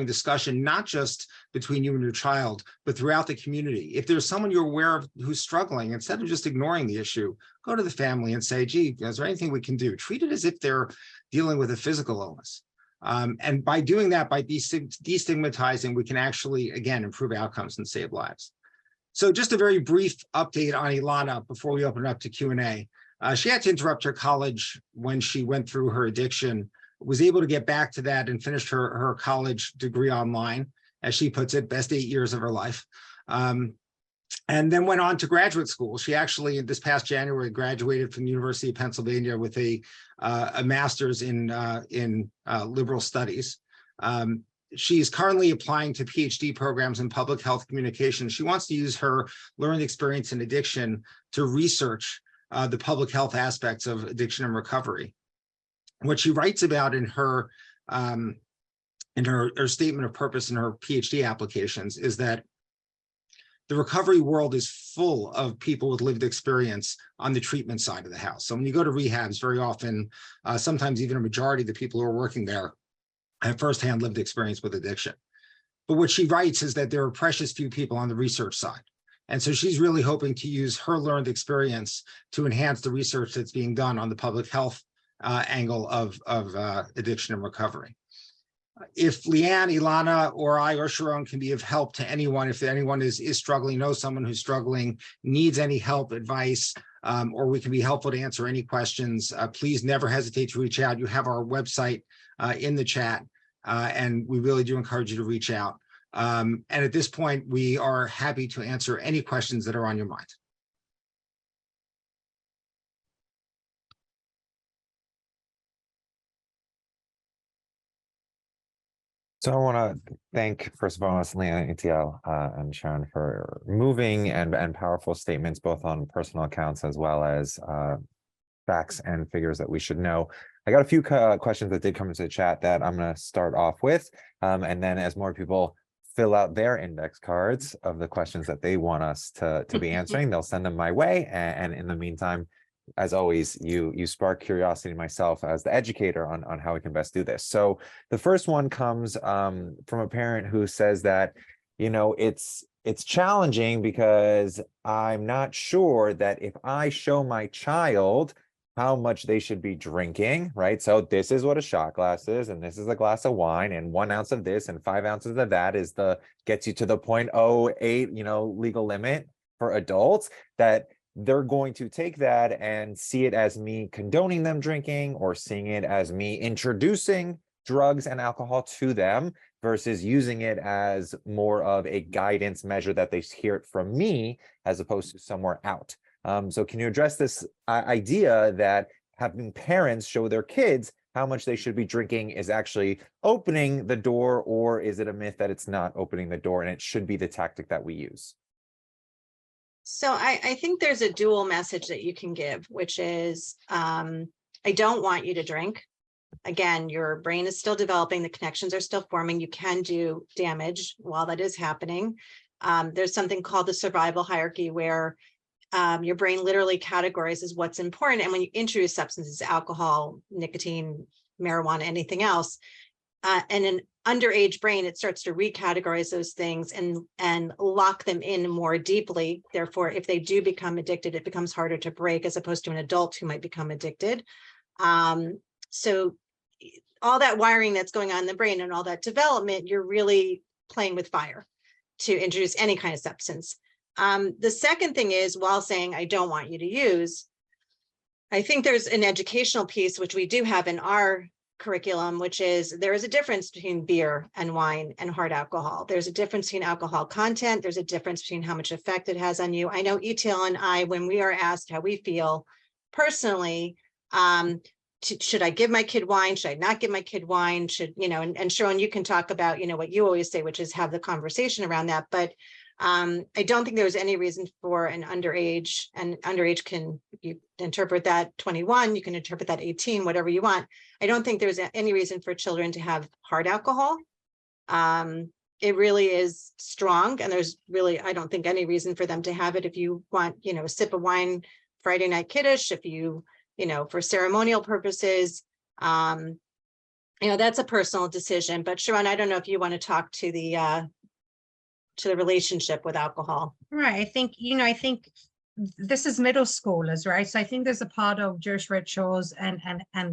[SPEAKER 2] discussion, not just between you and your child, but throughout the community. If there's someone you're aware of who's struggling, instead of just ignoring the issue, go to the family and say, gee, is there anything we can do? Treat it as if they're dealing with a physical illness. And by doing that, by destigmatizing, we can actually, again, improve outcomes and save lives. So just a very brief update on Ilana before we open it up to Q&A. She had to interrupt her college when she went through her addiction, was able to get back to that and finished her college degree online, as she puts it, best 8 years of her life. And then went on to graduate school. She actually, this past January, graduated from the University of Pennsylvania with a master's in liberal studies. She's currently applying to PhD programs in public health communication. She wants to use her learned experience in addiction to research the public health aspects of addiction and recovery. What she writes about in her statement of purpose in her PhD applications is that the recovery world is full of people with lived experience on the treatment side of the house. So when you go to rehabs, very often, sometimes even a majority of the people who are working there have firsthand lived experience with addiction. But what she writes is that there are precious few people on the research side. And so she's really hoping to use her learned experience to enhance the research that's being done on the public health angle of addiction and recovery. If Leanne, Ilana, or I, or Sharon can be of help to anyone, if anyone is struggling, knows someone who's struggling, needs any help, advice, or we can be helpful to answer any questions, please never hesitate to reach out. You have our website in the chat, and we really do encourage you to reach out. And at this point, we are happy to answer any questions that are on your mind.
[SPEAKER 5] So I want to thank, first of all, Leanne, ETL, and Sharon for moving and powerful statements, both on personal accounts as well as facts and figures that we should know. I got a few questions that did come into the chat that I'm going to start off with. And then as more people fill out their index cards of the questions that they want us to be answering, they'll send them my way. And in the meantime, as always, you spark curiosity in myself as the educator on how we can best do this. So the first one comes from a parent who says that, you know, it's challenging because I'm not sure that if I show my child how much they should be drinking, right? So this is what a shot glass is, and this is a glass of wine, and 1 ounce of this and 5 ounces of that is gets you to the 0.08, you know, legal limit for adults, that they're going to take that and see it as me condoning them drinking, or seeing it as me introducing drugs and alcohol to them, versus using it as more of a guidance measure that they hear it from me as opposed to somewhere out. So can you address this idea that having parents show their kids how much they should be drinking is actually opening the door, or is it a myth that it's not opening the door and it should be the tactic that we use?
[SPEAKER 4] So I think there's a dual message that you can give, which is, I don't want you to drink. Again, your brain is still developing, the connections are still forming. You can do damage while that is happening. There's something called the survival hierarchy, where your brain literally categorizes what's important. And when you introduce substances, alcohol, nicotine, marijuana, anything else, and an underage brain, it starts to recategorize those things and lock them in more deeply. Therefore, if they do become addicted, it becomes harder to break, as opposed to an adult who might become addicted. So all that wiring that's going on in the brain and all that development, you're really playing with fire to introduce any kind of substance. The second thing is, while saying, I don't want you to use, I think there's an educational piece, which we do have in our curriculum, which is there is a difference between beer and wine and hard alcohol. There's a difference between alcohol content. There's a difference between how much effect it has on you. I know ETL and I, when we are asked how we feel personally, should I give my kid wine? Should I not give my kid wine? Should, you know, and Sharon, you can talk about, you know, what you always say, which is have the conversation around that. But I don't think there's any reason for an underage, and underage can, you interpret that 21, you can interpret that 18, whatever you want. I don't think there's any reason for children to have hard alcohol. It really is strong, and there's really, I don't think, any reason for them to have it. If you want, you know, a sip of wine Friday night kiddush, if you know, for ceremonial purposes, that's a personal decision. But Sharon, I don't know if you want to talk to the relationship with alcohol.
[SPEAKER 3] Right. I think this is middle schoolers, right? So I think there's a part of Jewish rituals and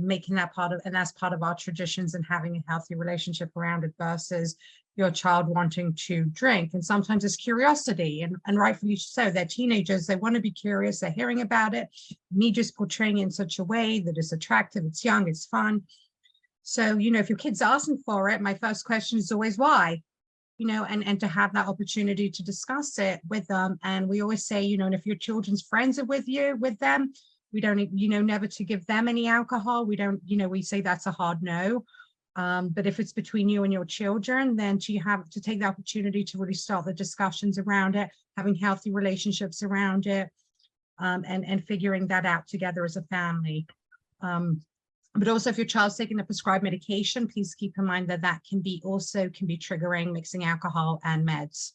[SPEAKER 3] making that part of, and that's part of our traditions and having a healthy relationship around it versus your child wanting to drink. And sometimes it's curiosity, and rightfully so. They're teenagers, they want to be curious, they're hearing about it. Me just portraying it in such a way that it's attractive, it's young, it's fun. So, if your kid's asking for it, my first question is always why? And to have that opportunity to discuss it with them. And we always say, and if your children's friends are with them, we don't, never to give them any alcohol. We don't, we say that's a hard no. But if it's between you and your children, then you have to take the opportunity to really start the discussions around it, having healthy relationships around it, and figuring that out together as a family. But also, if your child's taking a prescribed medication, please keep in mind that can be triggering mixing alcohol and meds.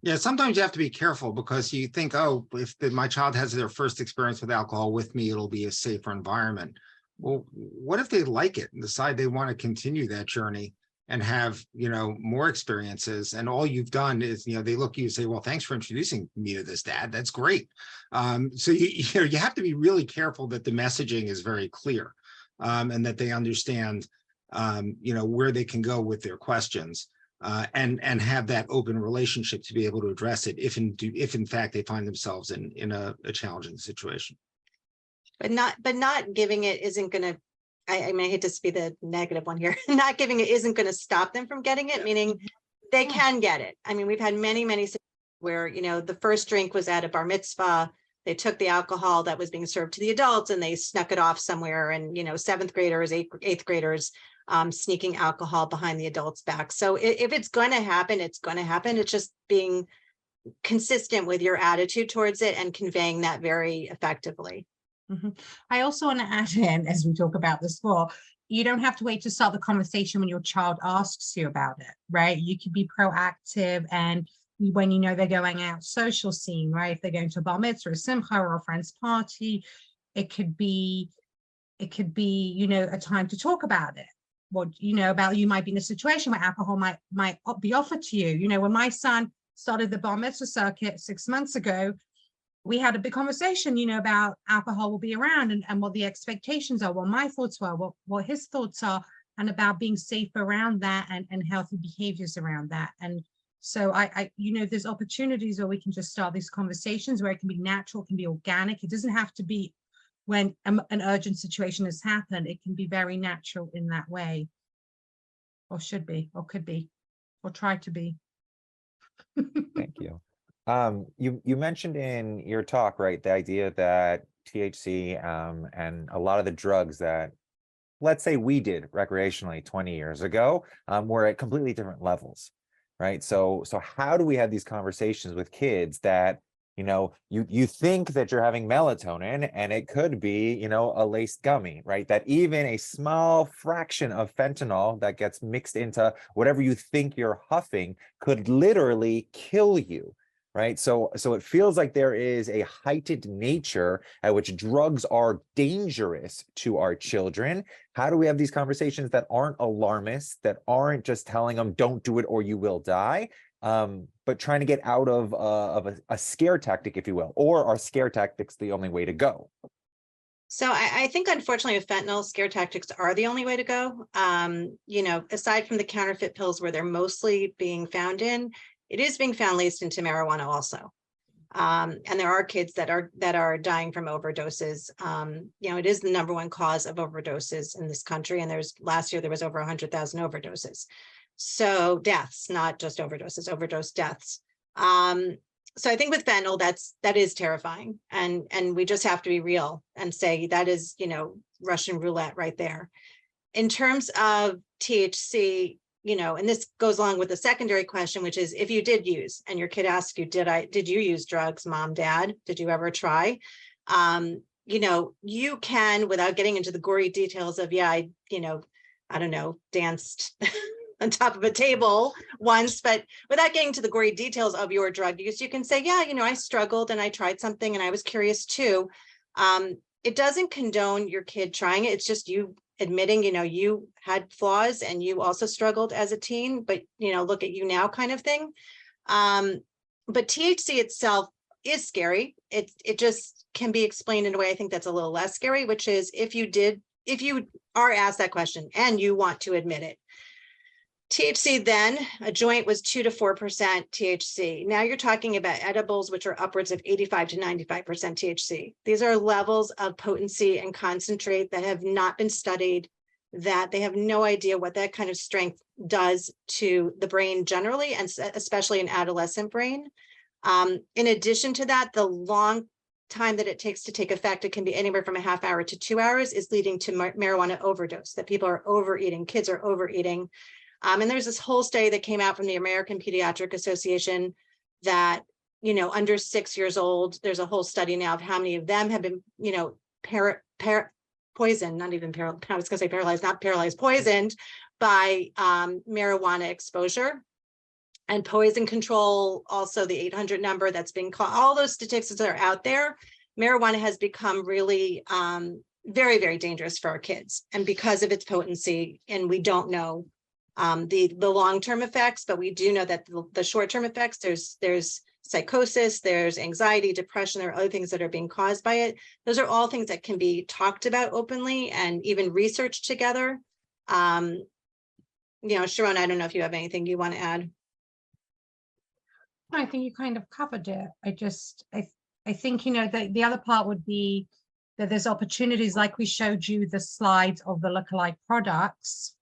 [SPEAKER 2] Yeah, sometimes you have to be careful because you think, oh, if my child has their first experience with alcohol with me, it'll be a safer environment. Well, what if they like it and decide they want to continue that journey and have, more experiences, and all you've done is, they look at you and say, well, thanks for introducing me to this, Dad. That's great. So you have to be really careful that the messaging is very clear, and that they understand, where they can go with their questions, and have that open relationship to be able to address it if in fact they find themselves in a challenging situation.
[SPEAKER 4] But not giving it isn't going to, I mean, I hate to be the negative one here. Not giving it isn't going to stop them from getting it, meaning they can get it. I mean, we've had many situations where, the first drink was at a bar mitzvah. They took the alcohol that was being served to the adults and they snuck it off somewhere. And, 7th graders, 8th graders, sneaking alcohol behind the adults' back. So if it's going to happen, it's going to happen. It's just being consistent with your attitude towards it and conveying that very effectively.
[SPEAKER 3] Mm-hmm. I also want to add in, as we talk about this more, you don't have to wait to start the conversation when your child asks you about it, right? You could be proactive, and when they're going out social scene, right? If they're going to a bar mitzvah or a simcha or a friend's party, it could be, a time to talk about it. What, about you might be in a situation where alcohol might be offered to you. When my son started the bar mitzvah circuit 6 months ago, we had a big conversation, about alcohol will be around and what the expectations are, what my thoughts were, what his thoughts are, and about being safe around that and healthy behaviors around that. And so I there's opportunities where we can just start these conversations where it can be natural, it can be organic. It doesn't have to be when an urgent situation has happened. It can be very natural in that way, or should be, or could be, or try to be.
[SPEAKER 5] Thank you. You mentioned in your talk, right, the idea that THC and a lot of the drugs that, let's say, we did recreationally 20 years ago, were at completely different levels, right? So how do we have these conversations with kids that, you think that you're having melatonin and it could be, a laced gummy, right? That even a small fraction of fentanyl that gets mixed into whatever you think you're huffing could literally kill you. Right. So it feels like there is a heightened nature at which drugs are dangerous to our children. How do we have these conversations that aren't alarmist, that aren't just telling them don't do it or you will die, but trying to get out of a scare tactic, if you will, or are scare tactics the only way to go?
[SPEAKER 4] So I think, unfortunately, with fentanyl, scare tactics are the only way to go. Aside from the counterfeit pills where they're mostly being found in, it is being found laced into marijuana also. And there are kids that are dying from overdoses. It is the #1 cause of overdoses in this country. And last year there was over 100,000 overdoses. So deaths, not just overdoses, overdose deaths. So I think with fentanyl, that is terrifying. And we just have to be real and say that is, Russian roulette right there. In terms of THC, and this goes along with the secondary question, which is if you did use, and your kid asks you, did you use drugs, mom, dad? Did you ever try? You can, without getting into the gory details of, I don't know, danced on top of a table once, but without getting to the gory details of your drug use, you can say, I struggled and I tried something and I was curious too. It doesn't condone your kid trying it. It's just you admitting, you had flaws and you also struggled as a teen, but, look at you now kind of thing. But THC itself is scary. It just can be explained in a way I think that's a little less scary, which is if you are asked that question and you want to admit it. THC then, a joint was 2 to 4% THC. Now you're talking about edibles, which are upwards of 85 to 95% THC. These are levels of potency and concentrate that have not been studied, that they have no idea what that kind of strength does to the brain generally, and especially an adolescent brain. In addition to that, the long time that it takes to take effect, it can be anywhere from a half hour to 2 hours, is leading to marijuana overdose, that people are overeating, kids are overeating. And there's this whole study that came out from the American Pediatric Association that, under 6 years old, there's a whole study now of how many of them have been, poisoned, not even paralyzed, I was going to say paralyzed, not paralyzed, poisoned by marijuana exposure. And poison control, also the 800 number that's been called, all those statistics that are out there. Marijuana has become really very, very dangerous for our kids. And because of its potency, and we don't know the long-term effects, but we do know that the short-term effects, there's psychosis, there's anxiety, depression, there are other things that are being caused by it. Those are all things that can be talked about openly and even researched together. Sharon, I don't know if you have anything you want to add.
[SPEAKER 3] I think you kind of covered it. I think, the other part would be that there's opportunities, like we showed you the slides of the lookalike products,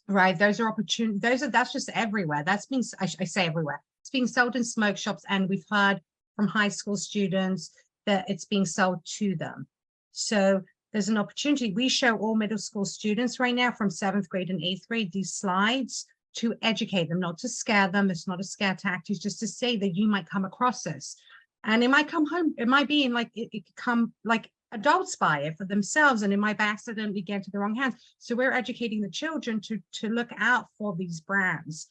[SPEAKER 3] right? Those are opportunities. That's just everywhere. That's been, I say everywhere. It's being sold in smoke shops, and we've heard from high school students that it's being sold to them. So there's an opportunity. We show all middle school students right now from 7th grade and 8th grade these slides to educate them, not to scare them. It's not a scare tactic, just to say that you might come across this. And it might come home, it might be in like, it could come like adults buy it for themselves, and it might accidentally get to the wrong hands. So we're educating the children to look out for these brands,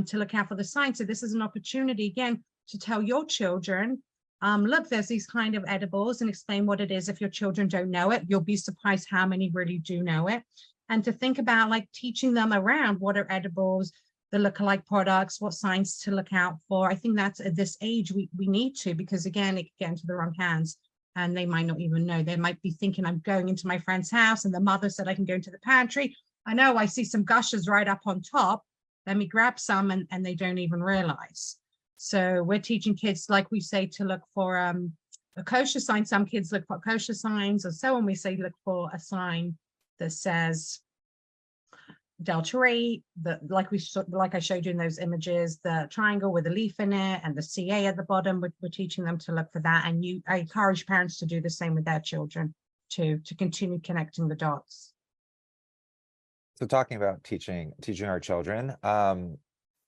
[SPEAKER 3] to look out for the signs. So this is an opportunity, again, to tell your children, look, there's these kind of edibles, and explain what it is. If your children don't know it, you'll be surprised how many really do know it. And to think about like teaching them around what are edibles, the lookalike products, what signs to look out for. I think that's at this age we need to, because again, it can get into the wrong hands and they might not even know. They might be thinking, I'm going into my friend's house and the mother said I can go into the pantry. I know, I see some gushers right up on top. Let me grab some, and they don't even realize. So we're teaching kids, like we say, to look for a kosher sign. Some kids look for kosher signs, or so when we say look for a sign that says Delta 8, like I showed you in those images, the triangle with a leaf in it and the CA at the bottom. We're teaching them to look for that, and I encourage parents to do the same with their children to continue connecting the dots.
[SPEAKER 5] So talking about teaching our children,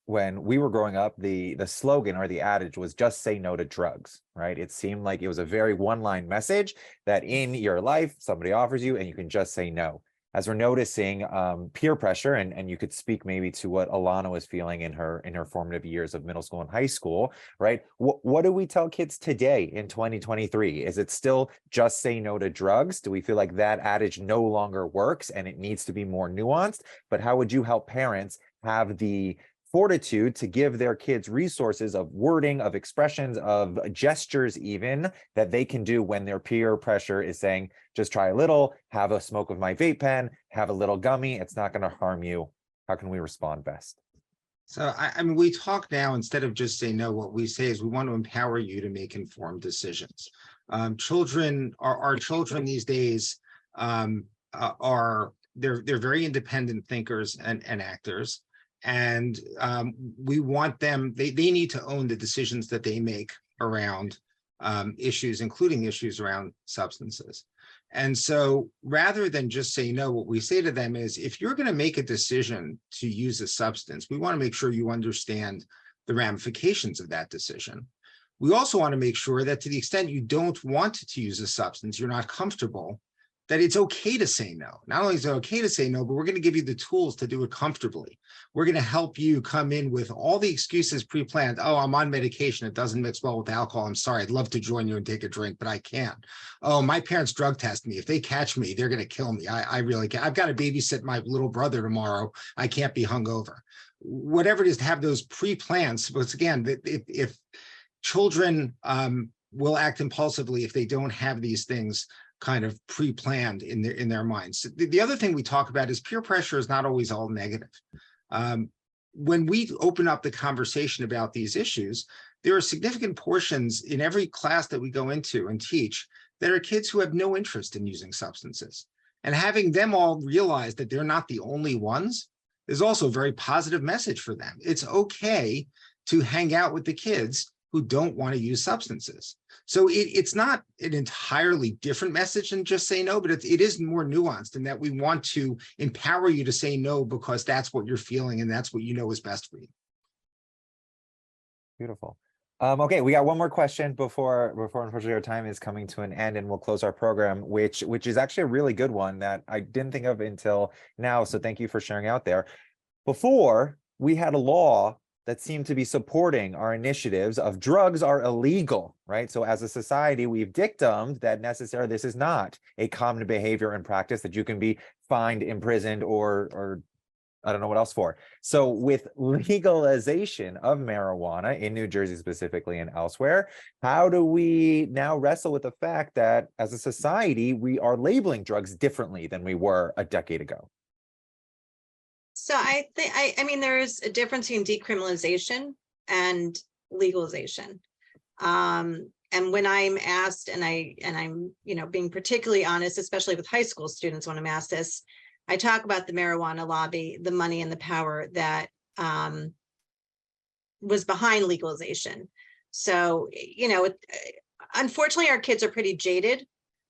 [SPEAKER 5] when we were growing up, the slogan or the adage was just say no to drugs, right? It seemed like it was a very one-line message that in your life, somebody offers you and you can just say no. As we're noticing peer pressure, and you could speak maybe to what Alana was feeling in her formative years of middle school and high school, right? What do we tell kids today in 2023? Is it still just say no to drugs? Do we feel like that adage no longer works and it needs to be more nuanced? But how would you help parents have the fortitude to give their kids resources of wording, of expressions, of gestures even, that they can do when their peer pressure is saying, just try a little, have a smoke of my vape pen, have a little gummy, it's not going to harm you. How can we respond best?
[SPEAKER 2] So I mean, we talk now, instead of just say no, what we say is we want to empower you to make informed decisions. Our children these days they're very independent thinkers and actors. And we want them, they need to own the decisions that they make around issues, including issues around substances. And so rather than just say no, what we say to them is, if you're going to make a decision to use a substance, we want to make sure you understand the ramifications of that decision. We also want to make sure that to the extent you don't want to use a substance, you're not comfortable, that it's okay to say no. Not only is it okay to say no, but we're going to give you the tools to do it comfortably. We're going to help you come in with all the excuses pre-planned. Oh, I'm on medication. It doesn't mix well with alcohol. I'm sorry. I'd love to join you and take a drink, but I can't. Oh, my parents drug test me. If they catch me, they're going to kill me. I really can't. I've got to babysit my little brother tomorrow. I can't be hungover. Whatever it is, to have those pre-plans. Because again, if children will act impulsively if they don't have these things kind of pre-planned in their minds. The other thing we talk about is peer pressure is not always all negative. When we open up the conversation about these issues, there are significant portions in every class that we go into and teach that are kids who have no interest in using substances. And having them all realize that they're not the only ones is also a very positive message for them. It's okay to hang out with the kids who don't want to use substances. So it's not an entirely different message than just say no, but it is more nuanced in that we want to empower you to say no because that's what you're feeling and that's what you know is best for you.
[SPEAKER 5] Beautiful. Okay, we got one more question before unfortunately our time is coming to an end, and we'll close our program, which is actually a really good one that I didn't think of until now. So thank you for sharing out there. Before, we had a law that seem to be supporting our initiatives of drugs are illegal, right? So as a society, we've dictated that necessarily this is not a common behavior and practice that you can be fined, imprisoned, or I don't know what else for. So with legalization of marijuana in New Jersey specifically and elsewhere, how do we now wrestle with the fact that as a society, we are labeling drugs differently than we were a decade ago?
[SPEAKER 4] So I think, I mean, there is a difference in decriminalization and legalization. And when I'm asked, and I'm, being particularly honest, especially with high school students when I'm asked this, I talk about the marijuana lobby, the money and the power that was behind legalization. So, unfortunately, our kids are pretty jaded.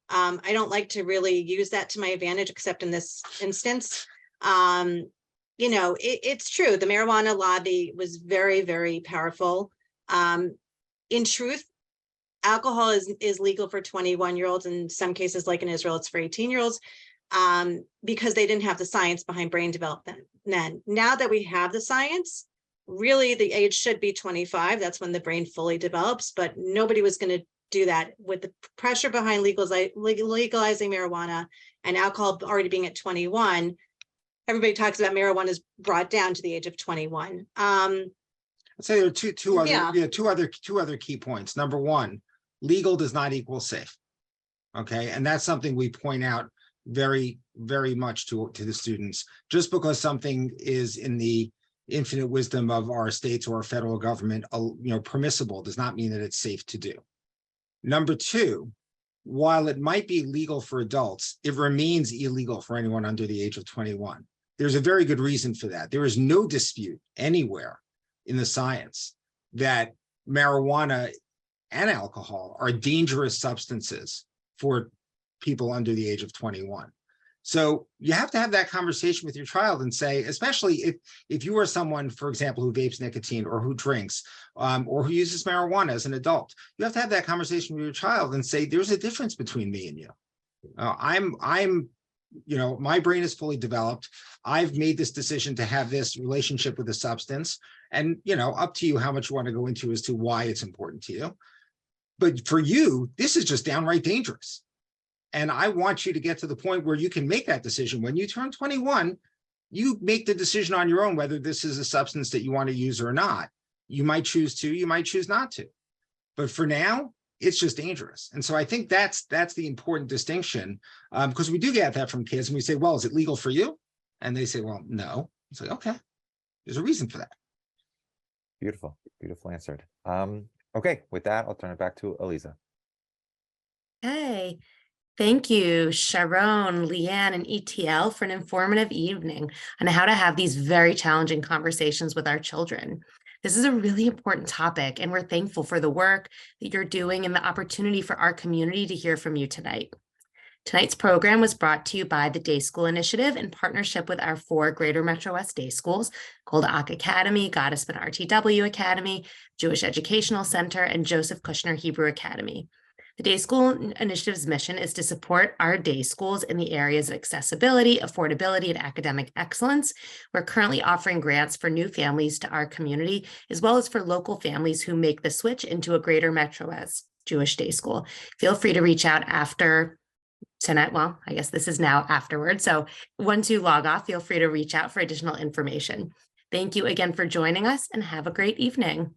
[SPEAKER 4] I don't like to really use that to my advantage, except in this instance. It's true. The marijuana lobby was very, very powerful. In truth, alcohol is legal for 21-year-olds. In some cases, like in Israel, it's for 18-year-olds, because they didn't have the science behind brain development then. Now that we have the science, really the age should be 25. That's when the brain fully develops, but nobody was going to do that with the pressure behind legalizing marijuana and alcohol already being at 21. Everybody talks about marijuana is brought down to the age of 21.
[SPEAKER 2] I'd say there are two other key points. Number one, legal does not equal safe. Okay, and that's something we point out very, very much to the students. Just because something is in the infinite wisdom of our states or our federal government, permissible, does not mean that it's safe to do. Number two, while it might be legal for adults, it remains illegal for anyone under the age of 21. There's a very good reason for that. There is no dispute anywhere in the science that marijuana and alcohol are dangerous substances for people under the age of 21. So you have to have that conversation with your child and say, especially if you are someone, for example, who vapes nicotine or who drinks or who uses marijuana as an adult, you have to have that conversation with your child and say, there's a difference between me and you. My brain is fully developed. I've made this decision to have this relationship with a substance, and, up to you how much you want to go into as to why it's important to you. But for you, this is just downright dangerous. And I want you to get to the point where you can make that decision. When you turn 21, you make the decision on your own, whether this is a substance that you want to use or not. You might choose to, you might choose not to. But for now, it's just dangerous. And so I think that's the important distinction, because we do get that from kids and we say, well, is it legal for you? And they say, well, no. It's like, okay, there's a reason for that.
[SPEAKER 5] Beautiful, beautiful answered. Okay, with that, I'll turn it back to Aliza.
[SPEAKER 1] Hey. Thank you, Sharon, Leanne, and ETL for an informative evening on how to have these very challenging conversations with our children. This is a really important topic, and we're thankful for the work that you're doing and the opportunity for our community to hear from you tonight. Tonight's program was brought to you by the Day School Initiative in partnership with our 4 Greater Metro West day schools, Golda Ak Academy, Gottesman RTW Academy, Jewish Educational Center, and Joseph Kushner Hebrew Academy. The Day School Initiative's mission is to support our day schools in the areas of accessibility, affordability, and academic excellence. We're currently offering grants for new families to our community, as well as for local families who make the switch into a greater Metro West Jewish day school. Feel free to reach out after tonight. Well, I guess this is now afterwards. So once you log off, feel free to reach out for additional information. Thank you again for joining us and have a great evening.